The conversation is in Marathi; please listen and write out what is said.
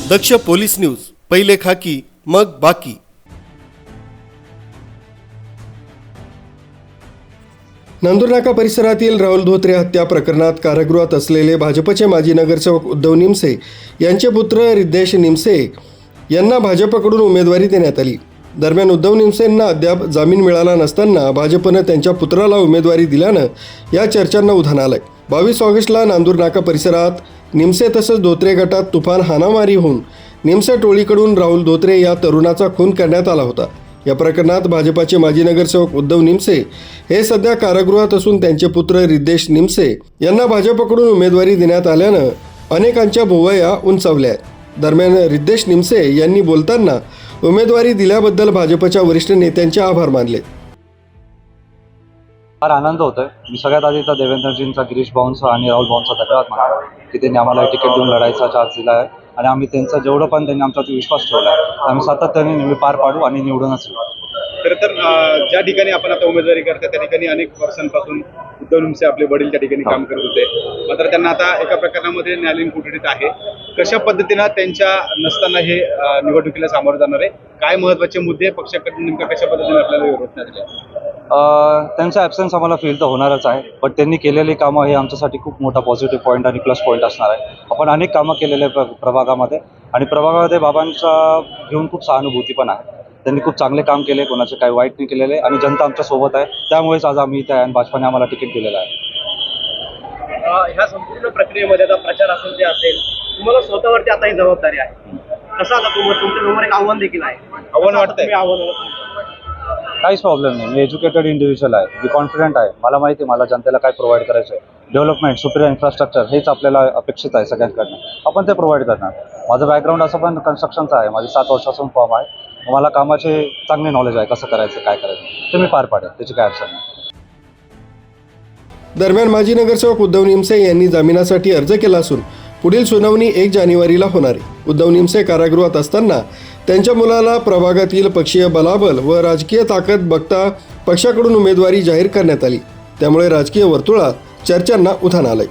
दक्ष पोलीस न्यूज, पहिले खाकी मग बाकी। नांदूरनाका परिसरातील राहुल धोत्रे हत्या प्रकरणात कारागृहात असलेले भाजपचे माजी नगरसेवक उद्धव निमसे यांचे पुत्र रिद्धेश निमसे यांना भाजपकडून उमेदवारी देण्यात आली। दरम्यान उद्धव निमसेंना अद्याप जामीन मिळाला नसताना भाजपने त्यांच्या पुत्राला उमेदवारी दिल्यानं या चर्चांना उधाण आलंय। 22 ऑगस्टला नांदूरनाका परिसरात निमसे तसंच धोत्रे गटात तुफान हाणामारी होऊन निमसे टोळीकडून राहुल धोत्रे या तरुणाचा खून करण्यात आला होता। या प्रकरणात भाजपाचे माजी नगरसेवक उद्धव निमसे हे सध्या कारागृहात असून त्यांचे पुत्र रिद्धेश निमसे यांना भाजपकडून उमेदवारी देण्यात आल्यानं अनेकांच्या भुवया उंचावल्या आहेत। दरम्यान रिद्धेश निमसे यांनी बोलताना उमेदवारी दिल्याबद्दल भाजपच्या वरिष्ठ नेत्यांचे आभार मानले। फार आनंद होतोय। मी सगळ्यात आधी तर देवेंद्रजींचा, गिरीश भाऊंचा आणि राहुल भाऊंचा धन्यवाद मानतो की त्यांनी आम्हाला तिकीट देऊन लढायचा चान्स दिला आहे आणि आम्ही त्यांचा जेवढं पण त्यांनी आमच्यावरती विश्वास ठेवला आहे आम्ही सातत्याने नेहमी पार पाडू आणि निवडूनच येऊ। खरं तर ज्या ठिकाणी आपण आता उमेदवारी करतो त्या ठिकाणी अनेक वर्षांपासून उद्धव निमसे आपले वडील त्या ठिकाणी काम करत होते, मात्र त्यांना आता एका प्रकरणामध्ये न्यायालयीन कोठडीत आहे। कशा पद्धतीनं त्यांच्या नसताना हे निवडणुकीला सामोरं जाणार आहे, काय महत्त्वाचे मुद्दे पक्षाकडे नेमका कशा पद्धतीने आपल्याला विरोध झाले? त्यांचा ॲब्सेन्स आम्हाला फील तर होणारच आहे, पण त्यांनी केलेली कामं हे आमच्यासाठी खूप मोठा पॉझिटिव्ह पॉईंट आणि प्लस पॉईंट असणार आहे। आपण अनेक कामं केलेले प्रभागामध्ये आणि प्रभागामध्ये बाबांचा घेऊन खूप सहानुभूती पण आहे। त्यांनी खूप चांगले काम केले, कोणाचे काही वाईट नाही केलेले आणि जनता आमच्या सोबत आहे, त्यामुळेच आज आम्ही त्या भाजपाने आम्हाला तिकीट दिलेलं आहे। ह्या संपूर्ण प्रक्रियेमध्ये आता प्रचार असेल ते असेल, तुम्हाला स्वतःवरती आता ही जबाबदारी आहे। कसं आता तुमच्या समोर एक आव्हान देखील आहे, आव्हान वाटतंय? काहीच प्रॉब्लेम नाही। मी एज्युकेटेड इंडिव्हिज्युअल आहे, मी कॉन्फिडंट आहे। मला माहिती आहे मला जनतेला काय प्रोव्हाइड करायचं आहे। डेव्हलपमेंट, सुपिरियर इन्फ्रास्ट्रक्चर हेच आपल्याला अपेक्षित आहे सगळ्यांकडनं, आपण ते प्रोव्हाइड करणार। माझं बॅकग्राऊंड असं पण कन्स्ट्रक्शनचं आहे, माझी 7 वर्षापासून फॉर्म आहे, मला कामाचे चांगले नॉलेज आहे, कसं करायचं काय करायचं ते मी पार पाडेल, त्याची काय अडचण नाही। दरम्यान माजी नगरसेवक उद्धव निमसे यांनी जामिनासाठी अर्ज केला असून पुढील सुनावणी 1 जानेवारीला होणार आहे। उद्धव निमसे कारागृहात असताना त्यांच्या मुलाला प्रभागातील पक्षीय बलाबल व राजकीय ताकद बघता पक्षाकडून उमेदवारी जाहीर करण्यात आली, त्यामुळे राजकीय वर्तुळात चर्चांना उधाण आलंय।